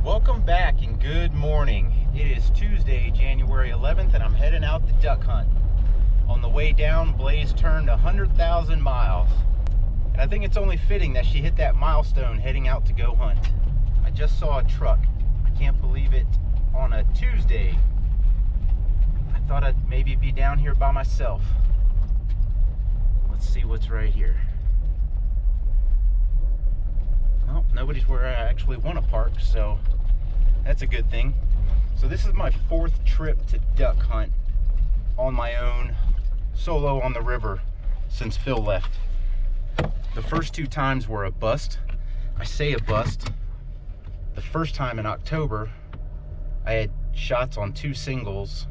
Welcome back and good morning. It is Tuesday, January 11th, and I'm heading out to duck hunt. On the way down, Blaze turned 100,000 miles. And I think it's only fitting that she hit that milestone heading out to go hunt. I just saw a truck. I can't believe it on a Tuesday. I thought I'd maybe be down here by myself. Let's see what's right here. Well, nobody's where I actually want to park, so that's a good thing. So this is my fourth trip to duck hunt on my own, solo on the river, since Phil left. The first two times were a bust. I say a bust. The first time in October, I had shots on two singles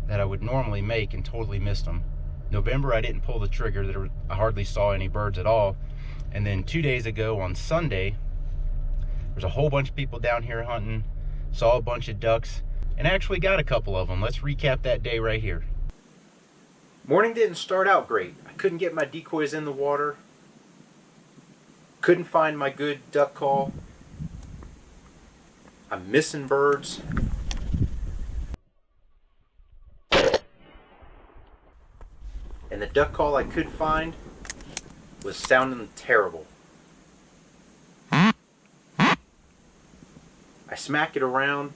that I would normally make and totally missed them. November, I didn't pull the trigger. I hardly saw any birds at all. And then 2 days ago on Sunday, there's a whole bunch of people down here hunting, saw a bunch of ducks, and actually got a couple of them. Let's recap that day right here. Morning didn't start out great. I couldn't get my decoys in the water. Couldn't find my good duck call. I'm missing birds. And the duck call I could find was sounding terrible. I smack it around.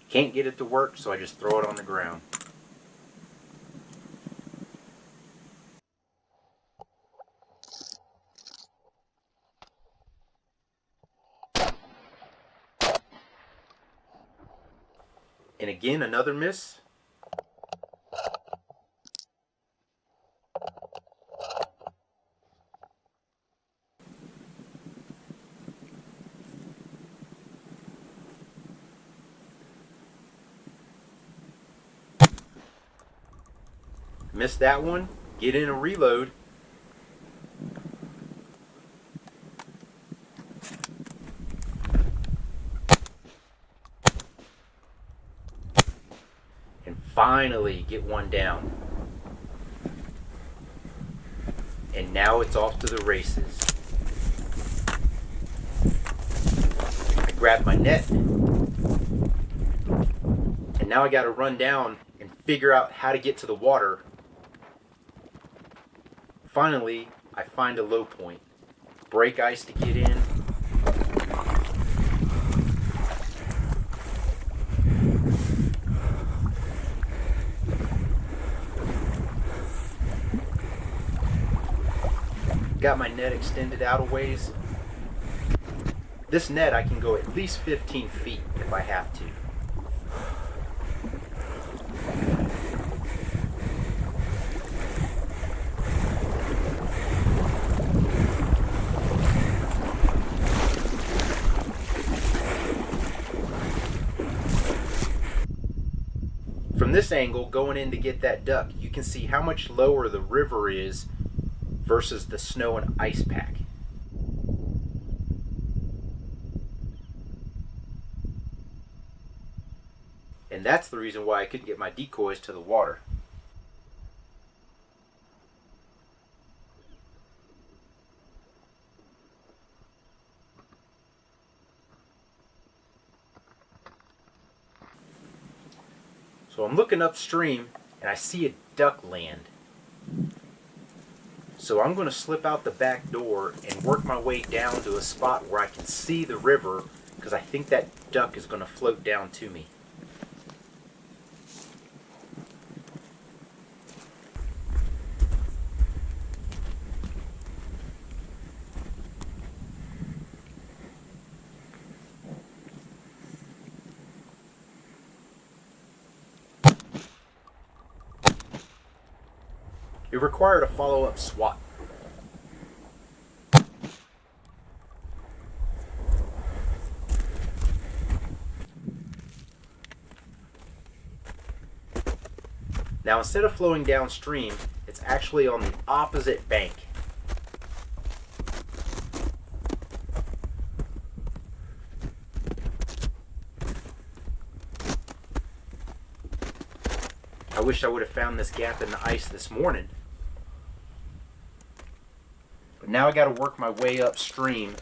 Can't get it to work, so I just throw it on the ground. And again, another miss. Missed that one. Get in a reload. And finally get one down. And now it's off to the races. I grab my net. And now I got to run down and figure out how to get to the water. Finally, I find a low point. Break ice to get in. Got my net extended out a ways. This net I can go at least 15 feet if I have to. From this angle, going in to get that duck, you can see how much lower the river is versus the snow and ice pack. And that's the reason why I couldn't get my decoys to the water. So I'm looking upstream and I see a duck land. So I'm going to slip out the back door and work my way down to a spot where I can see the river, because I think that duck is going to float down to me. It required a follow-up swat. Now, instead of flowing downstream, it's actually on the opposite bank. I wish I would have found this gap in the ice this morning. But now I got to work my way upstream,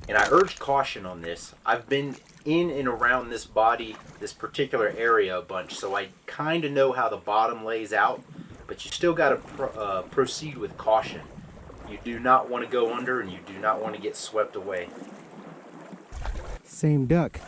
and I urge caution on this. I've been in and around this body, this particular area a bunch, so I kind of know how the bottom lays out, but you still got to proceed with caution. You do not want to go under, and you do not want to get swept away. Same duck.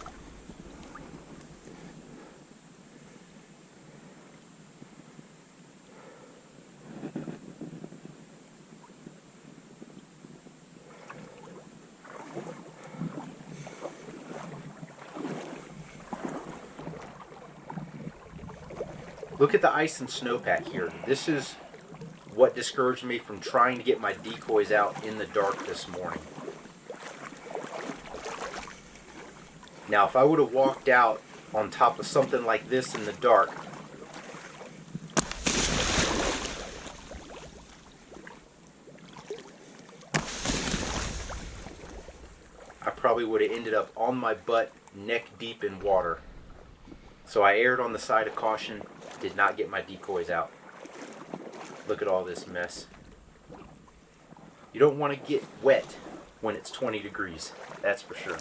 Look at the ice and snowpack here. This is what discouraged me from trying to get my decoys out in the dark this morning. Now, if I would have walked out on top of something like this in the dark, I probably would have ended up on my butt, neck deep in water. So I erred on the side of caution, did not get my decoys out. Look at all this mess. You don't want to get wet when it's 20 degrees, that's for sure.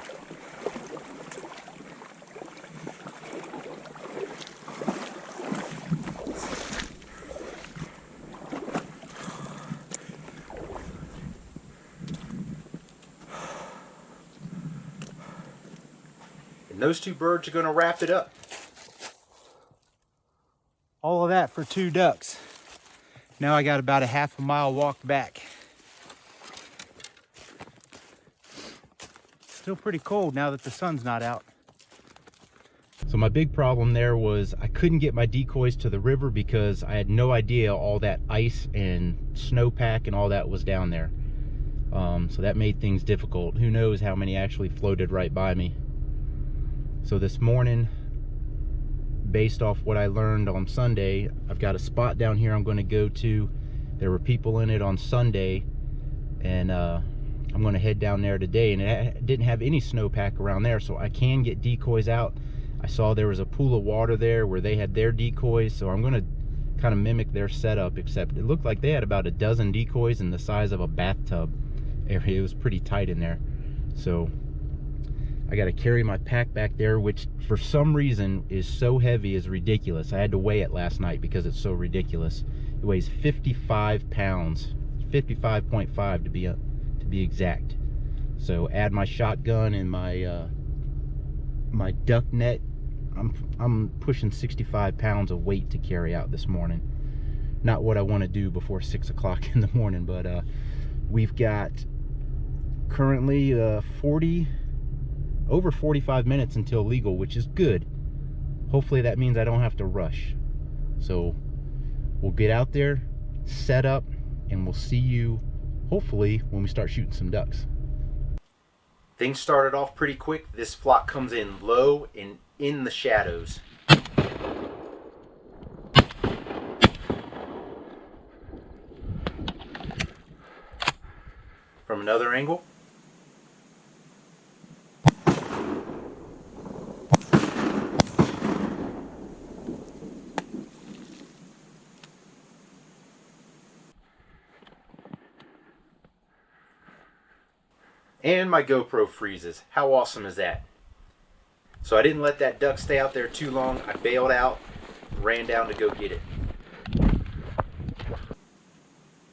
And those two birds are going to wrap it up. All of that for 2 ducks. Now I got about a half a mile walk back. Still pretty cold now that the sun's not out. So my big problem there was I couldn't get my decoys to the river because I had no idea all that ice and snowpack and all that was down there. So that made things difficult. Who knows how many actually floated right by me. So this morning, based off what I learned on Sunday, I've got a spot down here I'm going to go to. There were people in it on Sunday, and I'm going to head down there today, and it didn't have any snowpack around there, so I can get decoys out. I saw there was a pool of water there where they had their decoys, so I'm going to kind of mimic their setup, except it looked like they had about a dozen decoys in the size of a bathtub area. It was pretty tight in there. So I got to carry my pack back there, which for some reason is so heavy is ridiculous. I had to weigh it last night because it's so ridiculous. It weighs 55 pounds, 55.5 to be exact. So add my shotgun and my my duck net, I'm pushing 65 pounds of weight to carry out this morning. Not what I want to do before 6 o'clock in the morning, but we've got currently over 45 minutes until legal, which is good. Hopefully that means I don't have to rush. So we'll get out there, set up, and we'll see you hopefully when we start shooting some ducks. Things started off pretty quick. This flock comes in low and in the shadows. From another angle. And my GoPro freezes. How awesome is that? So I didn't let that duck stay out there too long. I bailed out, ran down to go get it.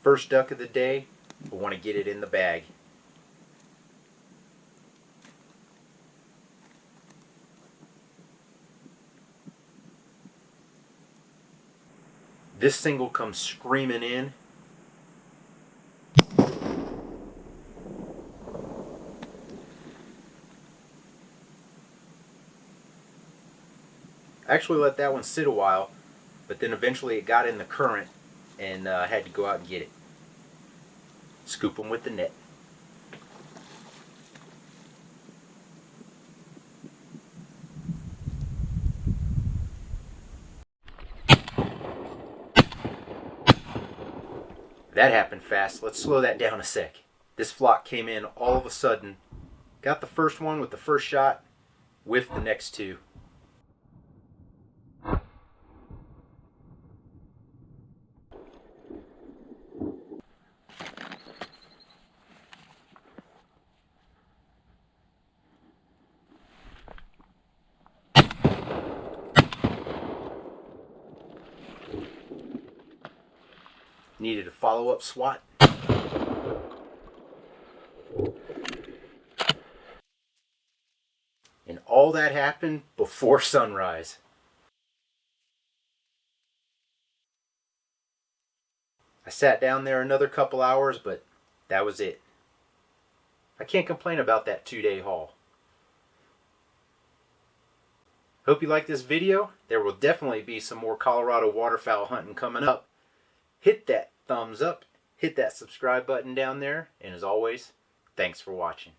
First duck of the day, I want to get it in the bag. This single comes screaming in. I actually let that one sit a while, but then eventually it got in the current and I had to go out and get it. Scoop them with the net. That happened fast. Let's slow that down a sec. This flock came in all of a sudden. Got the first one with the first shot, whiffed the next two. Needed a follow-up swat. And all that happened before sunrise. I sat down there another couple hours, but that was it. I can't complain about that 2-day haul. Hope you like this video. There will definitely be some more Colorado waterfowl hunting coming up. Hit that thumbs up, hit that subscribe button down there, and as always, thanks for watching.